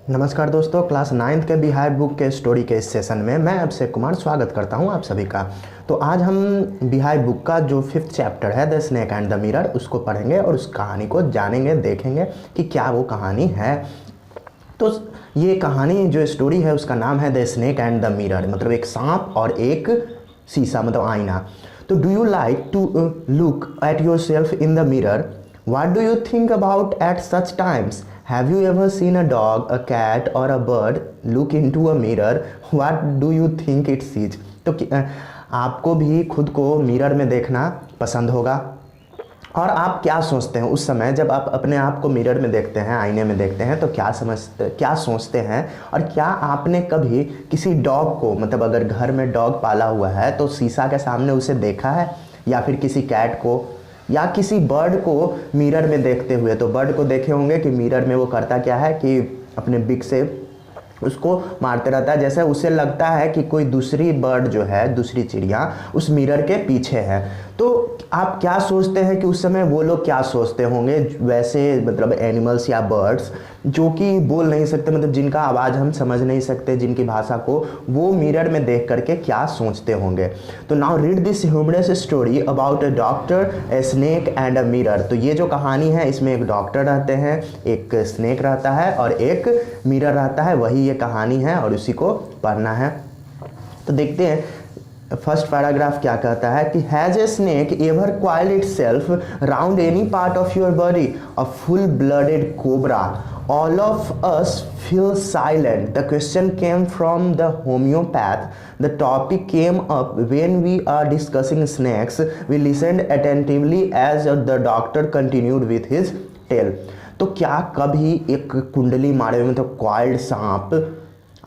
नमस्कार दोस्तों, class 9th के बिहार बुक के स्टोरी के इस सेशन में मैं अभिषेक कुमार स्वागत करता हूं आप सभी का। तो आज हम बिहार बुक का जो 5th चैप्टर है the snake and the mirror उसको पढ़ेंगे और उस कहानी को जानेंगे, देखेंगे कि क्या वो कहानी है। तो ये कहानी जो स्टोरी है उसका नाम है the snake and the mirror, मतलब एक सांप और एक शीशा, मतलब आईना। तो do you like to look at yourself in the mirror? What do you think about at such times? Have you ever seen a dog, a cat or a bird look into a mirror? What do you think it sees? तो आपको भी खुद को mirror में देखना पसंद होगा और आप क्या सोचते हैं उस समय जब आप अपने आप को मिरर में देखते हैं, आईने में देखते हैं, तो क्या सोचते हैं? और क्या आपने कभी किसी डॉग को, मतलब अगर घर में डॉग पाला हुआ है तो शीशा के सामने उसे देखा है, या फिर किसी कैट को या किसी बर्ड को मिरर में देखते हुए? तो बर्ड को देखे होंगे कि मिरर में वो करता क्या है कि अपने बिक से उसको मारते रहता है, जैसे उसे लगता है कि कोई दूसरी बर्ड जो है, दूसरी चिड़िया उस मिरर के पीछे है। तो आप क्या सोचते हैं कि उस समय वो लोग क्या सोचते होंगे? वैसे मतलब एनिमल्स या बर्ड्स जो कि बोल नहीं सकते, मतलब जिनका आवाज़ हम समझ नहीं सकते, जिनकी भाषा को, वो मिरर में देख करके क्या सोचते होंगे। तो now read this humorous story about a doctor, a snake and a mirror. तो ये जो कहानी है इसमें एक डॉक्टर रहते हैं, एक स्नेक रहता है और एक मिरर रहता है, वही ये कहानी है और उसी को पढ़ना है। तो देखते हैं फर्स्ट पैराग्राफ क्या कहता है कि has a snake ever coiled itself round any part of your body? A full blooded cobra. All of us feel silent. The question came from the homeopath. The topic came up when we are discussing snakes. We listened attentively as the doctor continued with his tale. तो क्या कभी एक कुंडली मारे हुए, मतलब coiled सांप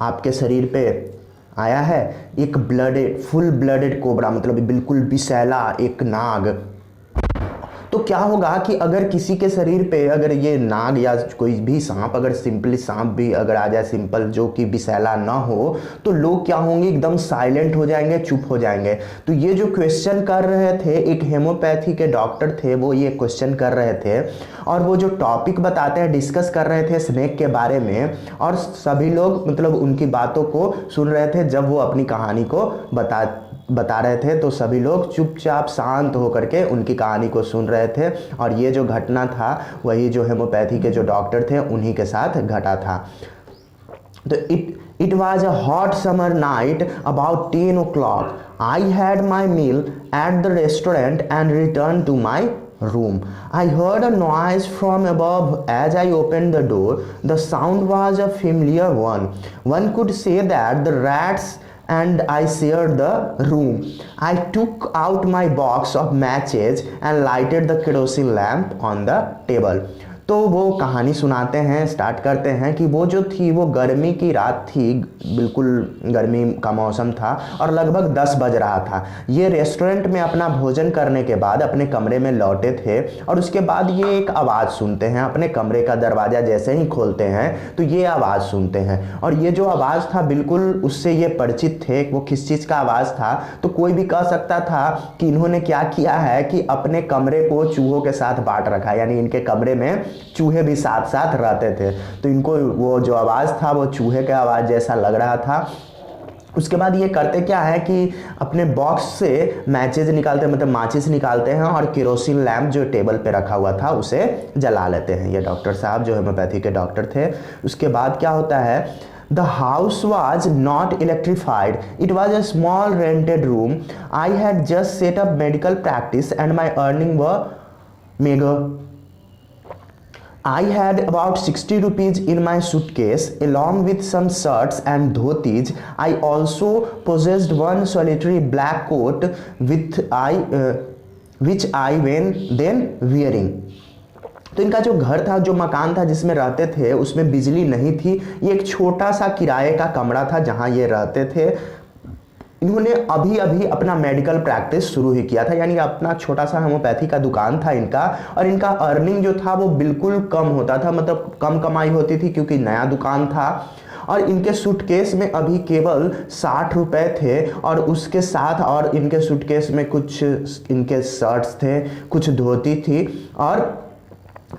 आपके शरीर पे आया है? एक फुल ब्लडेड कोबरा, मतलब बिल्कुल विषैला एक नाग। तो क्या होगा कि अगर किसी के शरीर पे अगर ये नाग या कोई भी सांप, अगर सिंपली सांप भी अगर आ जाए, सिंपल, जो कि विषैला ना हो, तो लोग क्या होंगे? एकदम साइलेंट हो जाएंगे, चुप हो जाएंगे। तो ये जो क्वेश्चन कर रहे थे, एक हेमोपैथी के डॉक्टर थे, वो ये क्वेश्चन कर रहे थे और वो जो टॉपिक बताते हैं, डिस्कस कर रहे थे स्नेक के बारे में, और सभी लोग मतलब उनकी बातों को सुन रहे थे। जब वो अपनी कहानी को बता रहे थे तो सभी लोग चुपचाप शांत होकर के उनकी कहानी को सुन रहे थे। और ये जो घटना था वही जो हेमोपैथी के जो डॉक्टर थे उन्हीं के साथ घटा था। तो it was a hot summer night about 10 o'clock. I had my meal at the restaurant and returned to my room. I heard a noise from above as I opened the door. The sound was a familiar one. One could say that the rats and I shared the room. I took out my box of matches and lighted the kerosene lamp on the table. तो वो कहानी सुनाते हैं, start करते हैं कि वो जो थी वो गर्मी की रात थी, बिल्कुल गर्मी का मौसम था और लगभग 10 बज रहा था। ये रेस्टोरेंट में अपना भोजन करने के बाद अपने कमरे में लौटे थे और उसके बाद ये एक आवाज़ सुनते हैं। अपने कमरे का दरवाज़ा जैसे ही खोलते हैं तो ये आवाज़ सुनते हैं, और ये जो आवाज़ था बिल्कुल उससे ये परिचित थे। वो किस चीज़ का आवाज़ था? तो कोई भी कह सकता था कि इन्होंने क्या किया है कि अपने कमरे को चूहों के साथ बांट रखा, यानी इनके कमरे में चूहे भी साथ साथ रहते थे। तो इनको वो जो आवाज़ था वो चूहे के आवाज़ जैसा लग रहा था। उसके बाद ये करते क्या है कि अपने बॉक्स से मैचेज निकालते हैं, मतलब माचिस निकालते हैं, और केरोसिन लैम्प जो टेबल पे रखा हुआ था उसे जला लेते हैं ये डॉक्टर साहब जो हेमोपैथी के डॉक्टर थे। उसके बाद क्या होता है? The house was not electrified. It was a small rented room. I had just set up medical practice and my earnings were meager. I had about 60 rupees in my suitcase along with some shirts and dhotis. I also possessed one solitary black coat which I then wearing. तो इनका जो घर था, जो मकान था जिसमें रहते थे, उसमें बिजली नहीं थी। ये एक छोटा सा किराए का कमरा था जहां ये रहते थे। इन्होंने अभी अभी अपना मेडिकल प्रैक्टिस शुरू ही किया था, यानी अपना छोटा सा होम्योपैथी का दुकान था इनका, और इनका अर्निंग जो था वो बिल्कुल कम होता था, मतलब कम कमाई होती थी क्योंकि नया दुकान था। और इनके सूटकेस में अभी केवल 60 रुपए थे, और उसके साथ और इनके सूटकेस में कुछ इनके शर्ट्स थे, कुछ धोती थी, और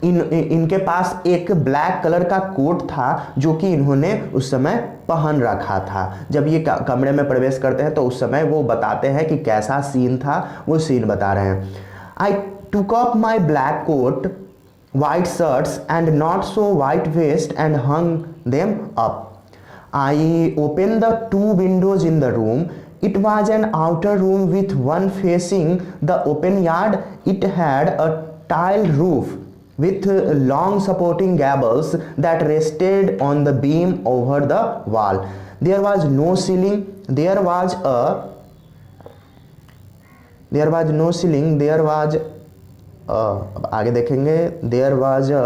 इनके पास एक ब्लैक कलर का कोट था जो कि इन्होंने उस समय पहन रखा था। जब ये कमरे में प्रवेश करते हैं तो उस समय वो बताते हैं कि कैसा सीन था, वो सीन बता रहे हैं। I took up my black coat, white shirts and not so white vest and hung them up. I opened the two windows in the room. It was an outer room with one facing the open yard. It had a tiled roof with long supporting gables that rested on the beam over the wall. There was no ceiling. There was no ceiling. There was अब आगे देखेंगे। There was a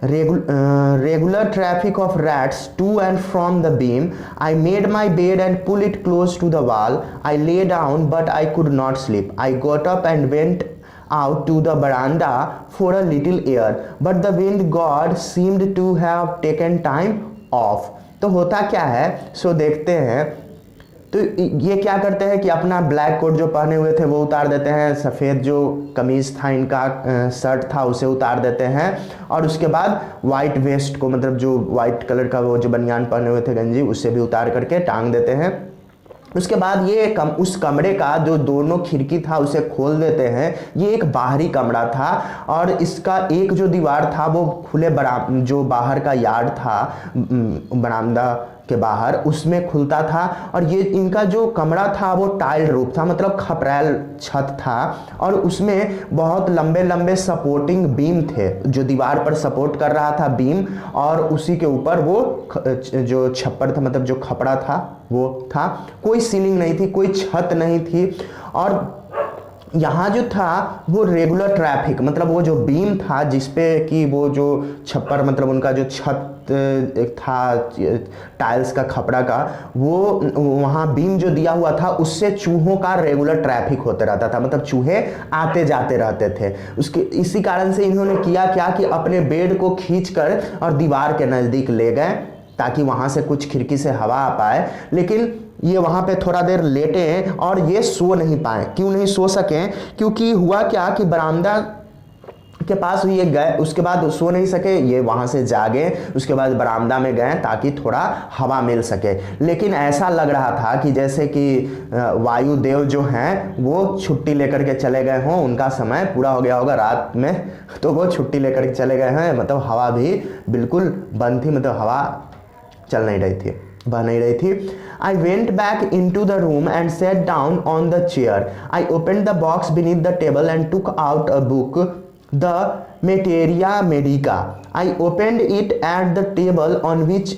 regular traffic of rats to and from the beam. I made my bed and pulled it close to the wall. I lay down, but I could not sleep. I got up and went out to the veranda for a little air, but the wind god seemed to have taken time off. तो होता क्या है, सो देखते हैं। तो ये क्या करते हैं कि अपना ब्लैक कोट जो पहने हुए थे वो उतार देते हैं, सफ़ेद जो कमीज़ था इनका, शर्ट था, उसे उतार देते हैं, और उसके बाद वाइट वेस्ट को, मतलब जो वाइट कलर का वो जो बनियान पहने हुए थे, गंजी, उससे भी उतार करके टांग देते हैं। उसके बाद ये उस कमरे का जो दोनों खिड़की था उसे खोल देते हैं। ये एक बाहरी कमरा था और इसका एक जो दीवार था वो खुले जो बाहर का यार्ड था, बरामदा के बाहर, उसमें खुलता था। और ये इनका जो कमरा था वो टाइल रूफ था, मतलब खपरैल छत था, और उसमें बहुत लंबे लंबे सपोर्टिंग बीम थे जो दीवार पर सपोर्ट कर रहा था बीम, और उसी के ऊपर वो जो छप्पर था, मतलब जो खपड़ा था वो था। कोई सीलिंग नहीं थी, कोई छत नहीं थी, और यहाँ जो था वो रेगुलर ट्रैफिक, मतलब वो जो बीम था जिसपे कि वो जो छप्पर, मतलब उनका जो छत था टाइल्स का, खपड़ा का, वो वहाँ बीम जो दिया हुआ था उससे चूहों का रेगुलर ट्रैफिक होते रहता था, मतलब चूहे आते जाते रहते थे। उसके इसी कारण से इन्होंने किया क्या कि अपने बेड को खींचकर और दीवार के नज़दीक ले गए ताकि वहाँ से कुछ खिड़की से हवा आ पाए। लेकिन ये वहाँ पे थोड़ा देर लेटे और ये सो नहीं पाए। क्यों नहीं सो सके? क्योंकि हुआ क्या कि बरामदा के पास ये गए, उसके बाद सो नहीं सके, ये वहाँ से जागे, उसके बाद बरामदा में गए ताकि थोड़ा हवा मिल सके। लेकिन ऐसा लग रहा था कि जैसे कि वायुदेव जो हैं वो छुट्टी लेकर के चले गए हों, उनका समय पूरा हो गया होगा रात में, तो वो छुट्टी लेकर के चले गए हैं, मतलब हवा भी बिल्कुल बंद थी, मतलब हवा चल नहीं रही थी, बह नहीं रही थी। I went back into the room and sat down on the chair. I opened the box beneath the table and took out a book, the Materia Medica. I opened it at the table on which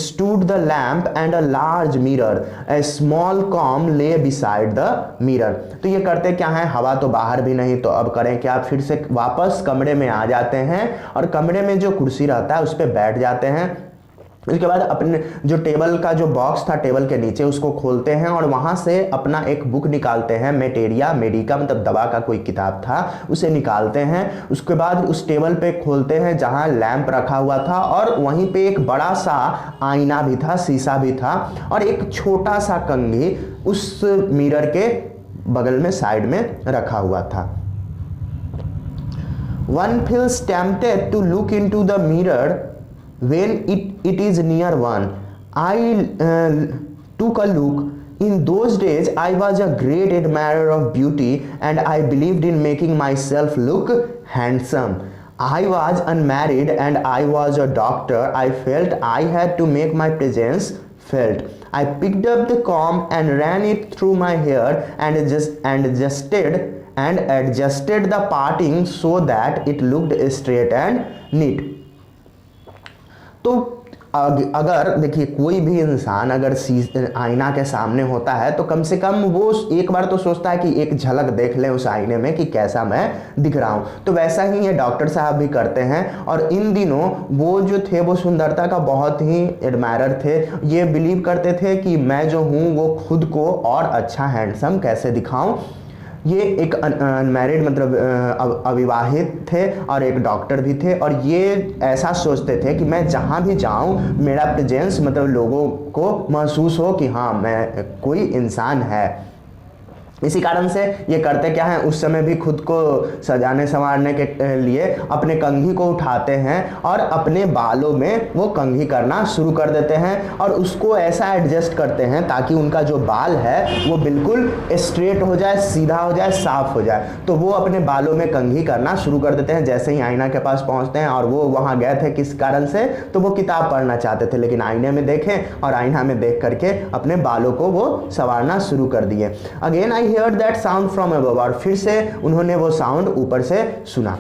stood the lamp and a large mirror. A small comb lay beside the mirror. तो ये करते क्या है, हवा तो बाहर भी नहीं, तो अब करें क्या, फिर से वापस कमरे में आ जाते हैं और कमरे में जो कुर्सी रहता है उस पर बैठ जाते हैं। उसके बाद अपने जो टेबल का जो बॉक्स था टेबल के नीचे उसको खोलते हैं और वहाँ से अपना एक बुक निकालते हैं, मेटेरिया मेडिका, मतलब दवा का कोई किताब था, उसे निकालते हैं। उसके बाद उस टेबल पे खोलते हैं जहाँ लैंप रखा हुआ था और वहीं पे एक बड़ा सा आईना भी था, शीशा भी था, और एक छोटा सा कंघी उस मिरर के बगल में साइड में रखा हुआ था। One feels tempted to look into the mirror when it is near one. I took a look. In those days I was a great admirer of beauty and I believed in making myself look handsome. I was unmarried and I was a doctor. I felt I had to make my presence felt. I picked up the comb and ran it through my hair and adjusted the parting so that it looked straight and neat. तो अगर देखिए कोई भी इंसान अगर आईना के सामने होता है तो कम से कम वो एक बार तो सोचता है कि एक झलक देख लें उस आईने में कि कैसा मैं दिख रहा हूँ। तो वैसा ही ये डॉक्टर साहब भी करते हैं और इन दिनों वो जो थे वो सुंदरता का बहुत ही एडमायरर थे। ये बिलीव करते थे कि मैं जो हूँ वो खुद को और अच्छा हैंडसम कैसे दिखाऊँ। ये एक अनमैरिड मतलब अविवाहित थे और एक डॉक्टर भी थे और ये ऐसा सोचते थे कि मैं जहाँ भी जाऊँ मेरा प्रेजेंस मतलब लोगों को महसूस हो कि हाँ मैं कोई इंसान है। इसी कारण से ये करते क्या है, उस समय भी खुद को सजाने संवारने के लिए अपने कंघी को उठाते हैं और अपने बालों में वो कंघी करना शुरू कर देते हैं और उसको ऐसा एडजस्ट करते हैं ताकि उनका जो बाल है वो बिल्कुल स्ट्रेट हो जाए, सीधा हो जाए, साफ हो जाए। तो वो अपने बालों में कंघी करना शुरू कर देते हैं जैसे ही आईना के पास पहुंचते हैं। और वो वहाँ गए थे किस कारण से, तो वो किताब पढ़ना चाहते थे, लेकिन आईने में देखें और आईना में देख करके अपने बालों को वो संवारना शुरू कर दिए। Again I heard that sound from above, और फिर से उन्होंने वो साउंड ऊपर से सुना।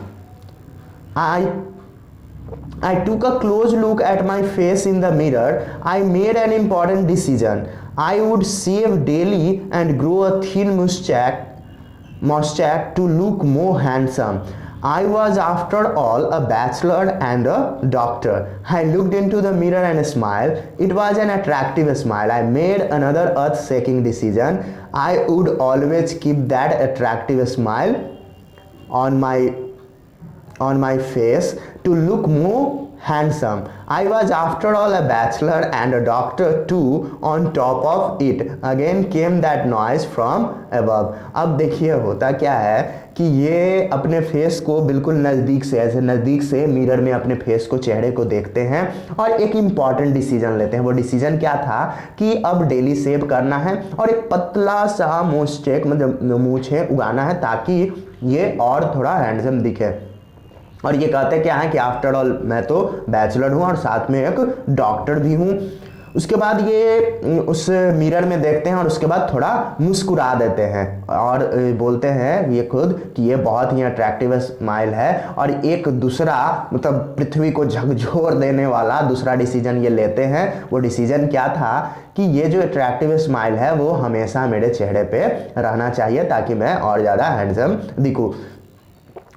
I took a close look at my face in the mirror. I made an important decision. I would shave daily and grow a thin mustache to look more handsome. I was after all a bachelor and a doctor. I looked into the mirror and smiled. It was an attractive smile. I made another earth-shaking decision. I would always keep that attractive smile on my face to look more handsome. I was after all a bachelor and a doctor too. On top of it again came that noise from above. अब देखिए होता क्या है कि ये अपने face को बिल्कुल नज़दीक से, ऐसे नज़दीक से मिरर में अपने फेस को, चेहरे को देखते हैं और एक इम्पॉर्टेंट डिसीजन लेते हैं। वो डिसीजन क्या था कि अब डेली शेव करना है और एक पतला सा मोस्टेक मतलब मूछें उगाना है ताकि ये और थोड़ा हैंडसम दिखे। और ये कहते क्या है कि आफ्टर ऑल मैं तो बैचलर हूँ और साथ में एक डॉक्टर भी हूँ। उसके बाद ये उस मिरर में देखते हैं और उसके बाद थोड़ा मुस्कुरा देते हैं और बोलते हैं ये खुद कि ये बहुत ही अट्रैक्टिव स्माइल है। और एक दूसरा मतलब पृथ्वी को झकझोर देने वाला दूसरा डिसीजन ये लेते हैं। वो डिसीजन क्या था कि ये जो अट्रैक्टिव स्माइल है वो हमेशा मेरे चेहरे पे रहना चाहिए ताकि मैं और ज़्यादा हैंडसम दिखूँ।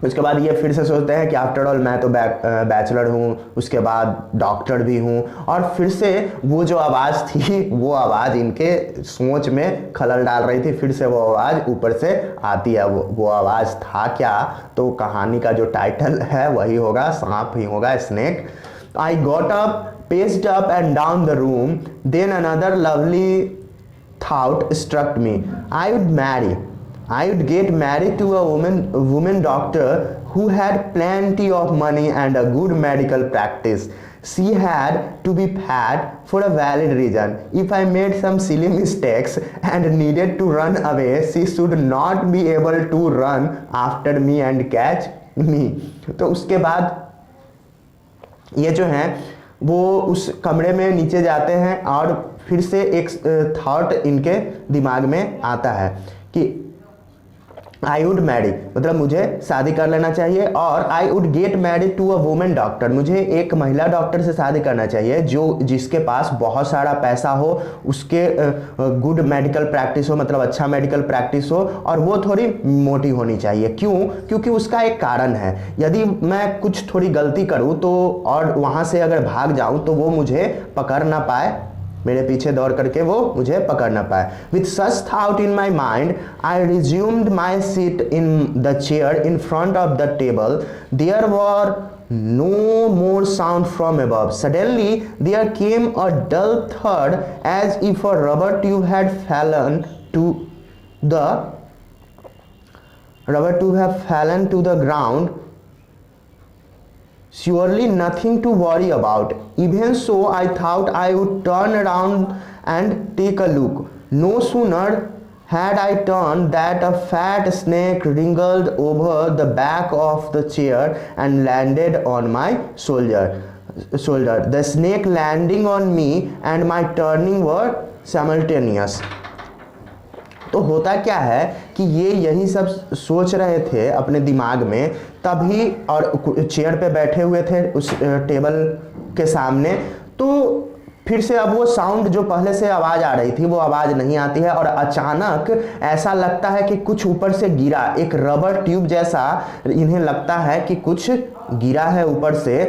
उसके बाद ये फिर से सोचते हैं कि आफ्टर ऑल मैं तो बैचलर हूँ, उसके बाद डॉक्टर भी हूँ। और फिर से वो जो आवाज़ थी वो आवाज़ इनके सोच में खलल डाल रही थी। फिर से वो आवाज़ ऊपर से आती है। वो आवाज़ था क्या, तो कहानी का जो टाइटल है वही होगा, सांप ही होगा, snake. I got up, paced up and down the room, then another lovely thought struck me. I would marry, I would get married to a woman doctor who had plenty of money and a good medical practice. She had to be fat for a valid reason. If I made some silly mistakes and needed to run away, she should not be able to run after me and catch me. तो उसके बाद ये जो है वो उस कमरे में नीचे जाते हैं और फिर से एक थॉट इनके दिमाग में आता है कि आई वुड मैरी मतलब मुझे शादी कर लेना चाहिए और I would get married to a women doctor, मुझे एक महिला डॉक्टर से शादी करना चाहिए जिसके पास बहुत सारा पैसा हो, उसके गुड मेडिकल प्रैक्टिस हो मतलब अच्छा मेडिकल प्रैक्टिस हो और वो थोड़ी मोटी होनी चाहिए। क्यों? क्योंकि उसका एक कारण है, यदि मैं कुछ थोड़ी गलती करूँ तो और वहाँ से अगर भाग जाऊँ तो वो मुझे पकड़ ना पाए, मेरे पीछे दौड़ करके वो मुझे पकड़ ना पाए। With such thought in my mind, I resumed my seat in the chair in front of the table. There were no more sound from above. Suddenly, there came a dull thud as if a rubber tube had fallen to the ground. Surely nothing to worry about. Even so, I thought I would turn around and take a look. No sooner had I turned that a fat snake wriggled over the back of the chair and landed on my shoulder. The snake landing on me and my turning were simultaneous. तो होता क्या है कि ये यही सब सोच रहे थे अपने दिमाग में तभी, और चेयर पे बैठे हुए थे उस टेबल के सामने। तो फिर से अब वो साउंड जो पहले से आवाज़ आ रही थी वो आवाज़ नहीं आती है और अचानक ऐसा लगता है कि कुछ ऊपर से गिरा, एक रबर ट्यूब जैसा इन्हें लगता है कि कुछ गिरा है ऊपर से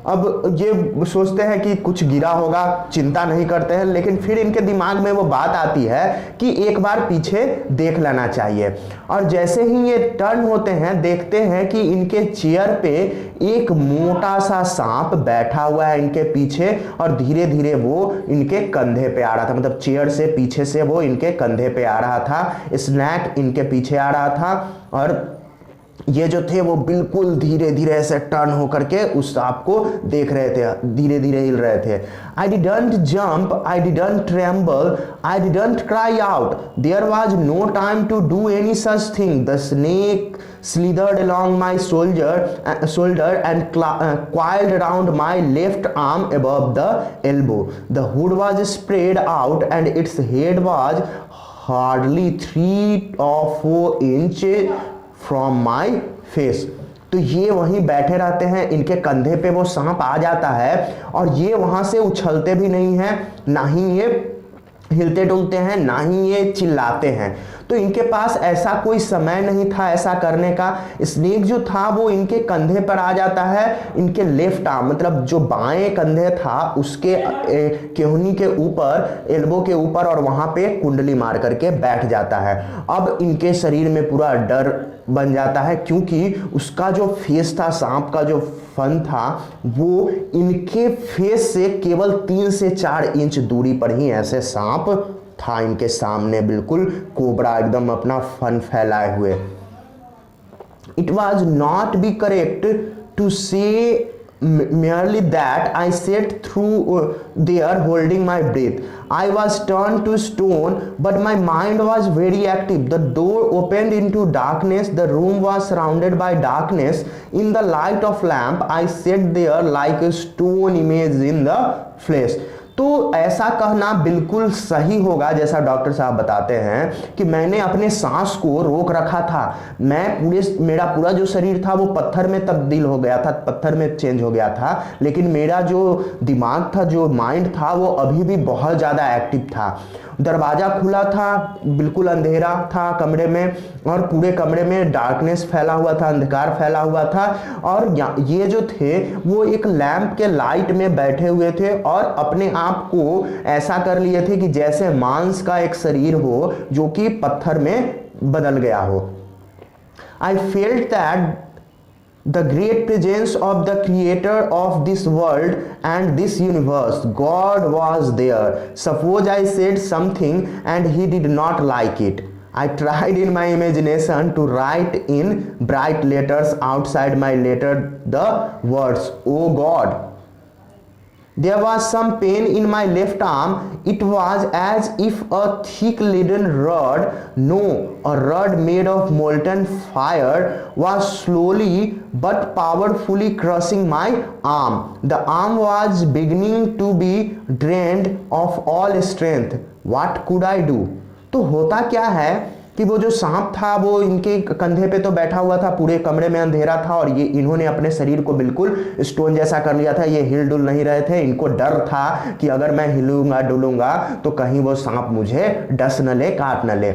अब ये सोचते हैं कि कुछ गिरा होगा, चिंता नहीं करते हैं, लेकिन फिर इनके दिमाग में वो बात आती है कि एक बार पीछे देख लेना चाहिए। और जैसे ही ये टर्न होते हैं देखते हैं कि इनके चेयर पे एक मोटा सा सांप बैठा हुआ है इनके पीछे, और धीरे धीरे वो इनके कंधे पे आ रहा था, मतलब चेयर से पीछे से वो इनके कंधे पे आ रहा था। स्नैक इनके पीछे आ रहा था और ये जो थे वो बिल्कुल धीरे धीरे ऐसे टर्न होकर के उस सांप को देख रहे थे, धीरे धीरे हिल रहे थे। I didn't jump, I didn't tremble, I didn't cry out. There was no time to do any such thing. The snake slithered along my shoulder and coiled around my left arm above the elbow. The hood was spread out and its head was hardly 3 or 4 inches from my face. तो ये वहीं बैठे रहते हैं, इनके कंधे पे वो सांप आ जाता है और ये वहां से उछलते भी नहीं हैं, ना ही ये हिलते डुलते हैं, ना ही ये चिल्लाते हैं। तो इनके पास ऐसा कोई समय नहीं था ऐसा करने का। स्नेक जो था वो इनके कंधे पर आ जाता है, इनके लेफ्ट आर्म मतलब जो बाएं कंधे था उसके केहनी के ऊपर, एल्बो के ऊपर, और वहां पे कुंडली मार करके बैठ जाता है। अब इनके शरीर में पूरा डर बन जाता है क्योंकि उसका जो फेस था, सांप का जो फन था, वो इनके फेस से केवल 3 से 4 इंच दूरी पर ही ऐसे सांप था इनके सामने, बिल्कुल कोबरा एकदम अपना फन फैलाए हुए। It was not be correct to say merely that I sat through there holding my breath. I was turned to stone, but my mind was very active. The door opened into darkness. The room was surrounded by darkness. In the light of lamp, I sat there like a stone image in the flesh. तो ऐसा कहना बिल्कुल सही होगा जैसा doctor साहब बताते हैं कि मैंने अपने सांस को रोक रखा था। मेरा पूरा जो शरीर था वो पत्थर में तब्दील हो गया था, पत्थर में चेंज हो गया था, लेकिन मेरा जो दिमाग था, जो माइंड था, वो अभी भी बहुत ज़्यादा एक्टिव था। दरवाज़ा खुला था, बिल्कुल अंधेरा था कमरे में, और पूरे कमरे में डार्कनेस फैला हुआ था, अंधकार फैला हुआ था, और ये जो थे वो एक लैंप के लाइट में बैठे हुए थे और अपने आप को ऐसा कर लिए थे कि जैसे मांस का एक शरीर हो जो कि पत्थर में बदल गया हो। I felt that the great presence of the creator of this world and this universe, God was there. Suppose I said something and he did not like it. I tried in my imagination to write in bright letters outside my letter the words, "Oh God." There was some pain in my left arm. It was as if a thick leaden rod, no, a rod made of molten fire, was slowly but powerfully crushing my arm. The arm was beginning to be drained of all strength. What could I do? तो होता क्या है कि वो जो सांप था वो इनके कंधे पे तो बैठा हुआ था, पूरे कमरे में अंधेरा था, और ये इन्होंने अपने शरीर को बिल्कुल स्टोन जैसा कर लिया था। ये हिल डुल नहीं रहे थे, इनको डर था कि अगर मैं हिलूंगा डुलूंगा तो कहीं वो सांप मुझे डस न ले, काट न ले।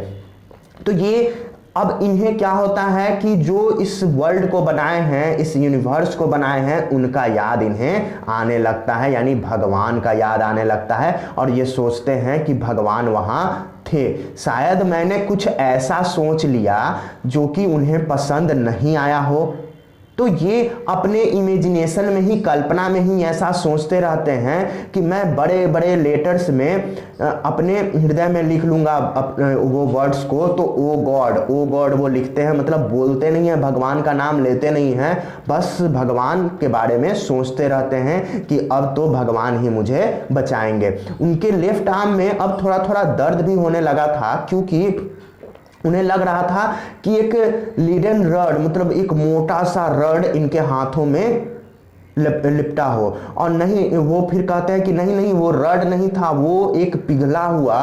तो ये अब इन्हें क्या होता है कि जो इस वर्ल्ड को बनाए हैं, इस यूनिवर्स को बनाए हैं, उनका याद इन्हें आने लगता है, यानी भगवान का याद आने लगता है, और ये सोचते हैं कि भगवान वहाँ थे। शायद मैंने कुछ ऐसा सोच लिया जो कि उन्हें पसंद नहीं आया हो। तो ये अपने इमेजिनेशन में ही, कल्पना में ही ऐसा सोचते रहते हैं कि मैं बड़े बड़े लेटर्स में अपने हृदय में लिख लूँगा वो वर्ड्स को। तो ओ गॉड वो लिखते हैं, मतलब बोलते नहीं हैं, भगवान का नाम लेते नहीं हैं, बस भगवान के बारे में सोचते रहते हैं कि अब तो भगवान ही मुझे बचाएंगे। उनके लेफ्ट आर्म में अब थोड़ा थोड़ा दर्द भी होने लगा था क्योंकि उन्हें लग रहा था कि एक लीडन रड, मतलब एक मोटा सा रड इनके हाथों में लिपटा हो। और नहीं, वो फिर कहते हैं कि नहीं वो रड नहीं था, वो एक पिघला हुआ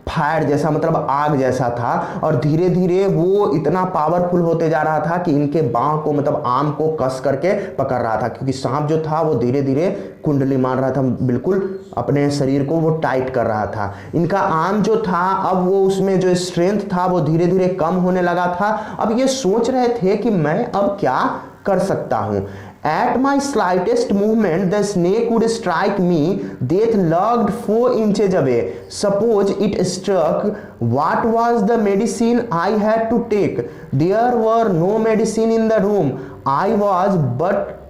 फायर जैसा, मतलब आग जैसा था, और धीरे धीरे वो इतना पावरफुल होते जा रहा था कि इनके बाँह को, मतलब आर्म को कस करके पकड़ रहा था, क्योंकि सांप जो था वो धीरे धीरे कुंडली मार रहा था, बिल्कुल अपने शरीर को वो टाइट कर रहा था। इनका आर्म जो था, अब वो उसमें जो स्ट्रेंथ था वो धीरे धीरे कम होने लगा था। अब ये सोच रहे थे कि मैं अब क्या कर सकता हूँ। At my slightest movement, the snake would strike me. Death lurked 4 inches away. Suppose it struck, what was the medicine I had to take? There were no medicine in the room. I was but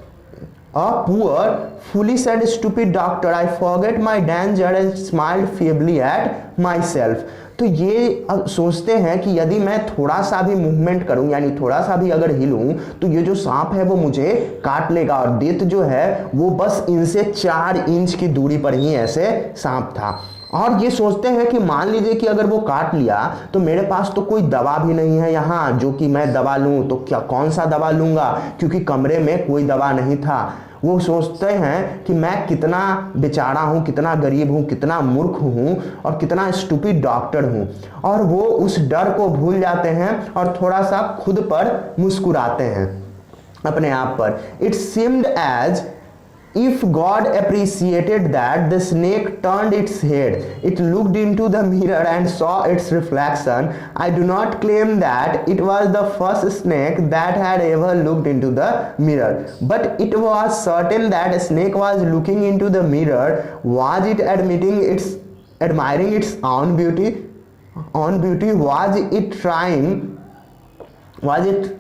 a poor, foolish and stupid doctor. I forgot my danger and smiled feebly at myself. तो ये अब सोचते हैं कि यदि मैं थोड़ा सा भी मूवमेंट करूं, यानी थोड़ा सा भी अगर हिलूं, तो ये जो सांप है वो मुझे काट लेगा। और डेथ जो है वो बस इनसे 4 इंच की दूरी पर ही ऐसे सांप था। और ये सोचते हैं कि मान लीजिए कि अगर वो काट लिया तो मेरे पास तो कोई दवा भी नहीं है यहाँ जो कि मैं दवा लूँ, तो क्या कौन सा दवा लूँगा, क्योंकि कमरे में कोई दवा नहीं था। वो सोचते हैं कि मैं कितना बेचारा हूँ, कितना गरीब हूँ, कितना मूर्ख हूँ और कितना स्टूपिड डॉक्टर हूँ। और वो उस डर को भूल जाते हैं और थोड़ा सा खुद पर मुस्कुराते हैं, अपने आप पर। It seemed as if God appreciated that, the snake turned its head. It looked into the mirror and saw its reflection. I do not claim that it was the first snake that had ever looked into the mirror, but it was certain that a snake was looking into the mirror. Was it admiring its own beauty? Was it trying, was it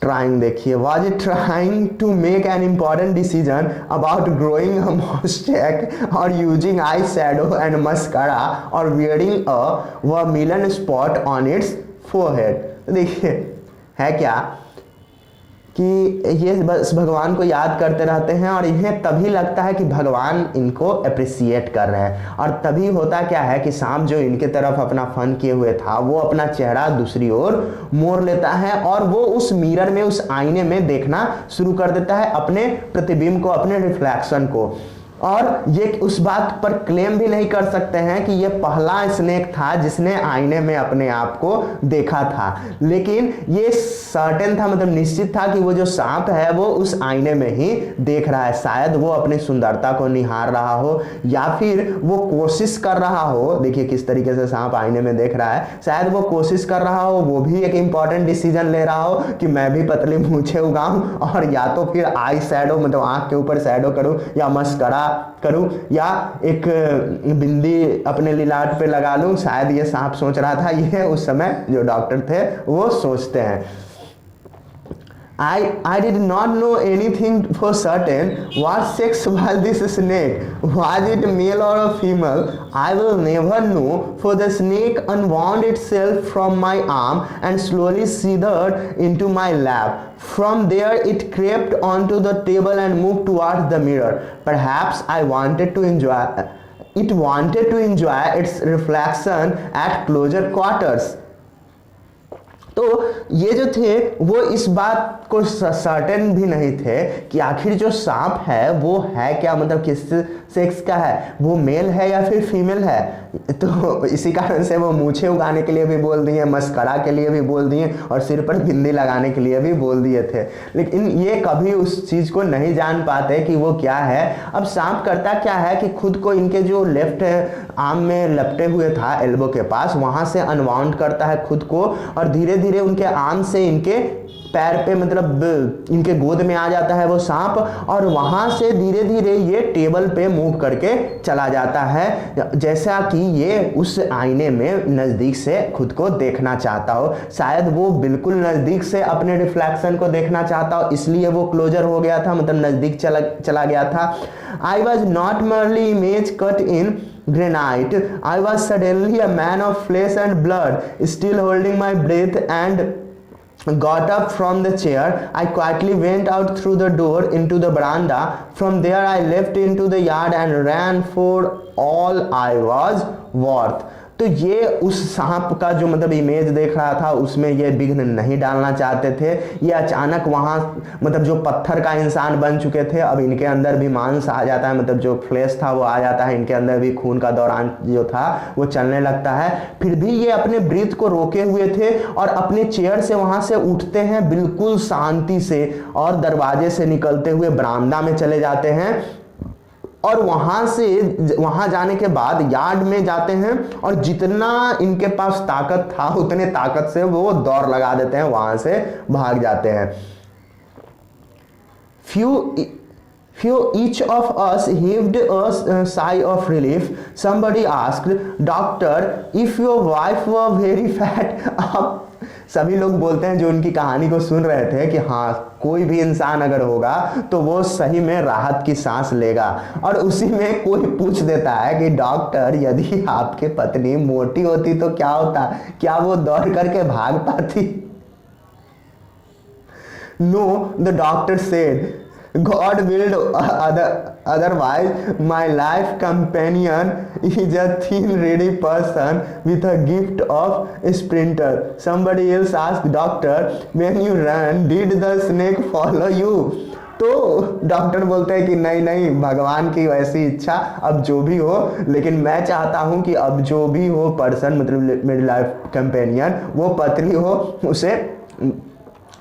trying to make an important decision about growing a mustache or using eyeshadow and mascara or wearing a vermilion spot on its forehead? देखिए है क्या कि ये बस भगवान को याद करते रहते हैं और इन्हें तभी लगता है कि भगवान इनको अप्रिसिएट कर रहे हैं। और तभी होता क्या है कि सांप जो इनके तरफ अपना फन किए हुए था वो अपना चेहरा दूसरी ओर मोड़ लेता है और वो उस मिरर में, उस आईने में देखना शुरू कर देता है अपने प्रतिबिंब को, अपने रिफ्लेक्शन को। और ये उस बात पर क्लेम भी नहीं कर सकते हैं कि ये पहला स्नेक था जिसने आईने में अपने आप को देखा था, लेकिन ये सर्टेन था, मतलब निश्चित था कि वो जो सांप है वो उस आईने में ही देख रहा है। शायद वो अपनी सुंदरता को निहार रहा हो या फिर वो कोशिश कर रहा हो। देखिए किस तरीके से सांप आईने में देख रहा है। शायद वो कोशिश कर रहा हो, वो भी एक इंपॉर्टेंट डिसीजन ले रहा हो कि मैं भी पतली मूछें उगाऊं और या तो फिर आई शैडो, मतलब आंख के ऊपर शैडो करूं, या मस्करा करूं, या एक बिंदी अपने लिलाट पे लगा लूं। शायद ये सांप सोच रहा था, ये उस समय जो डॉक्टर थे वो सोचते हैं। I did not know anything for certain. What sex was this snake? Was it male or a female? I will never know, for the snake unwound itself from my arm and slowly slithered into my lap. From there it crept onto the table and moved towards the mirror. Perhaps it wanted to enjoy its reflection at closer quarters. तो ये जो थे वो इस बात को certain भी नहीं थे कि आखिर जो सांप है वो है क्या, मतलब किस सेक्स का है, वो मेल है या फिर फीमेल है। तो इसी कारण से वो मूछें उगाने के लिए भी बोल दिए, मस्करा के लिए भी बोल दिए और सिर पर बिंदी लगाने के लिए भी बोल दिए थे, लेकिन ये कभी उस चीज़ को नहीं जान पाते कि वो क्या है। अब सांप करता क्या है कि खुद को इनके जो लेफ्ट आर्म में लपटे हुए था एल्बो के पास, वहाँ से अनवाउंड करता है खुद को और धीरे धीरे उनके आर्म से इनके पैर पे, मतलब इनके गोद में आ जाता है वो सांप और वहां से धीरे धीरे ये टेबल पे मूव करके चला जाता है, जैसा कि ये उस आईने में नज़दीक से खुद को देखना चाहता हो। शायद वो बिल्कुल नज़दीक से अपने रिफ्लेक्शन को देखना चाहता हो, इसलिए वो क्लोजर हो गया था, मतलब नज़दीक चला गया था। I was not merely image cut in granite. I was suddenly a man of flesh and blood, still holding my breath, and got up from the chair. I quietly went out through the door into the veranda. From there I left into the yard and ran for all I was worth. तो ये उस सांप का जो मतलब image देख रहा था उसमें ये विघ्न नहीं डालना चाहते थे। ये अचानक वहाँ मतलब जो पत्थर का इंसान बन चुके थे, अब इनके अंदर भी मांस आ जाता है, मतलब जो फ्लैश था वो आ जाता है, इनके अंदर भी खून का दौरान जो था वो चलने लगता है। फिर भी ये अपने ब्रीथ को रोके हुए थे और अपने चेयर से वहाँ से उठते हैं बिल्कुल शांति से और दरवाजे से निकलते हुए बरामदा में चले जाते हैं और वहां जाने के बाद यार्ड में जाते हैं और जितना इनके पास ताकत था उतने ताकत से वो दौड़ लगा देते हैं, वहां से भाग जाते हैं। Few each of us heaved a sigh of relief. Somebody asked, "Doctor, if your wife were very fat," अब सभी लोग बोलते हैं जो उनकी कहानी को सुन रहे थे कि हाँ, कोई भी इंसान अगर होगा तो वो सही में राहत की सांस लेगा। और उसी में कोई पूछ देता है कि डॉक्टर, यदि आपकी पत्नी मोटी होती तो क्या होता, क्या वो दौड़ करके भाग पाती? No, the doctor said, God willed otherwise. My life companion is a thin, ready person with a gift of sprinter. Somebody else asked, "Doctor, when you ran, did the snake follow you?" तो doctor बोलते हैं कि नहीं नहीं, भगवान की वैसी इच्छा, अब जो भी हो, लेकिन मैं चाहता हूं कि अब जो भी हो पर्सन, मतलब मेरी लाइफ कंपेनियन, वो पतली हो, उसे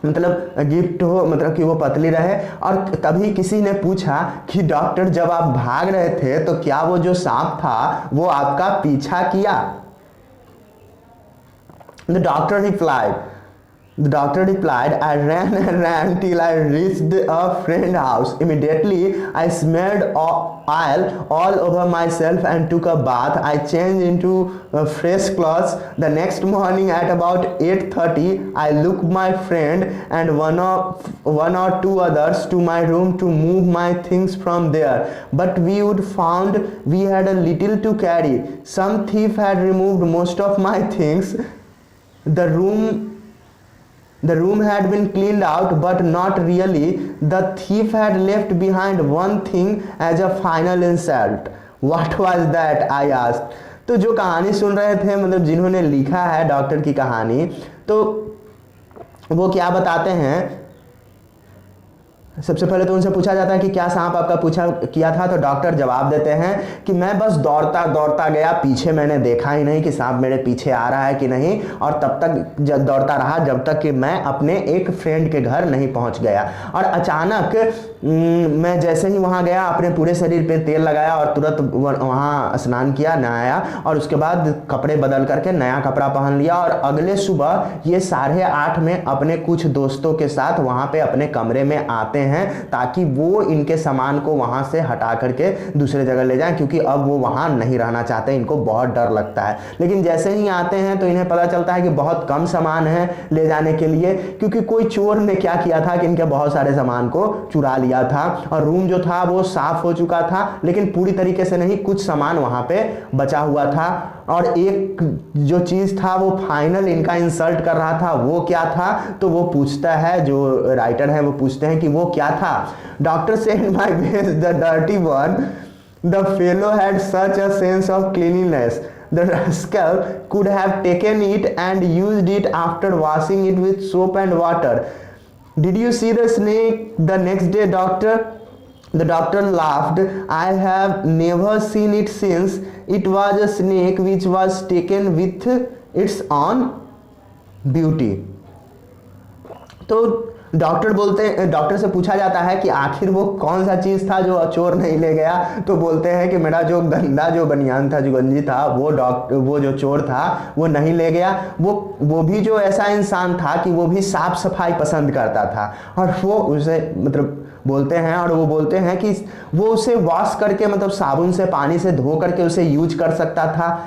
मतलब गिफ्ट हो, मतलब कि वो पतली रहे। और तभी किसी ने पूछा कि डॉक्टर, जब आप भाग रहे थे तो क्या वो जो सांप था वो आपका पीछा किया? The doctor replied, "I ran and ran till I reached a friend's house. Immediately, I smeared oil all over myself and took a bath. I changed into fresh clothes. The next morning at about 8:30, I took my friend and one or two others to my room to move my things from there. But we found we had a little to carry. Some thief had removed most of my things. The room had been cleaned out, but not really. The thief had left behind one thing as a final insult." What was that? I asked. तो जो कहानी सुन रहे थे, मतलब जिन्होंने लिखा है doctor की कहानी, तो वो क्या बताते हैं? सबसे पहले तो उनसे पूछा जाता है कि क्या सांप आपका पूछा किया था? तो डॉक्टर जवाब देते हैं कि मैं बस दौड़ता दौड़ता गया, पीछे मैंने देखा ही नहीं कि सांप मेरे पीछे आ रहा है कि नहीं, और तब तक दौड़ता रहा जब तक कि मैं अपने एक फ्रेंड के घर नहीं पहुंच गया। और अचानक मैं जैसे ही वहां गया, अपने पूरे शरीर पे तेल लगाया और तुरंत वहां स्नान किया, नहाया, और उसके बाद कपड़े बदल करके नया कपड़ा पहन लिया। और अगले सुबह ये 8:30 में अपने कुछ दोस्तों के साथ वहां पे अपने कमरे में आते हैं ताकि वो इनके सामान को वहां से हटा करके दूसरे जगह ले जाएं, क्योंकि अब वो वहां नहीं रहना चाहते, इनको बहुत डर लगता है। लेकिन जैसे ही आते हैं तो इन्हें पता चलता है कि बहुत कम सामान है ले जाने के लिए, क्योंकि कोई चोर ने क्या किया था कि इनके बहुत सारे सामान को चुरा लिया था। और रूम जो था वो साफ हो चुका था, लेकिन पूरी तरीके से नहीं, कुछ सामान वहां पे बचा हुआ था। और एक जो चीज था वो फाइनल इनका इंसल्ट कर रहा था, वो क्या था? तो वो पूछता है, जो राइटर है वो पूछते हैं कि वो क्या था? Doctor said, "my base, the dirty one, the fellow had such a sense of cleanliness. The rascal could have taken it and used it after washing it with soap and water. Did you see the snake the next day, doctor?" The doctor laughed. "I have never seen it since. It was a snake which was taken with its own beauty." तो doctor से पूछा जाता है कि आखिर वो कौन सा चीज था जो चोर नहीं ले गया? तो बोलते हैं कि मेरा जो गंदा जो बनियान था, जो गंजी था, वो जो चोर था वो नहीं ले गया। वो भी जो ऐसा इंसान था कि वो भी साफ सफाई पसंद करता था, और वो उसे मतलब बोलते हैं, और वो बोलते हैं कि वो उसे वॉश करके, मतलब साबुन से, पानी से धो करके उसे यूज कर सकता था।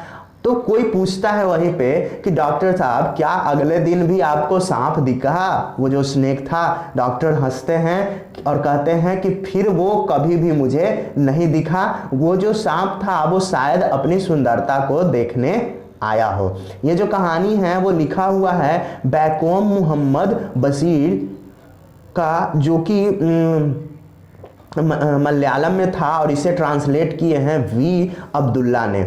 तो कोई पूछता है वहीं पे कि डॉक्टर साहब, क्या अगले दिन भी आपको सांप दिखा, वो जो स्नेक था? डॉक्टर हंसते हैं और कहते हैं कि फिर वो कभी भी मुझे नहीं दिखा। वो जो सांप था वो शायद अपनी सुंदरता को देखने आया हो। ये जो कहानी है वो लिखा हुआ है बैकोम मोहम्मद बशीर का, जो कि मलयालम में था, और इसे ट्रांसलेट किए हैं वी अब्दुल्ला ने।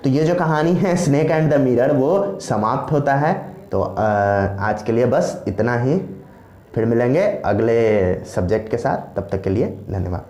तो ये जो कहानी है स्नेक एंड द मिरर वो समाप्त होता है। तो आज के लिए बस इतना ही, फिर मिलेंगे अगले सब्जेक्ट के साथ, तब तक के लिए धन्यवाद।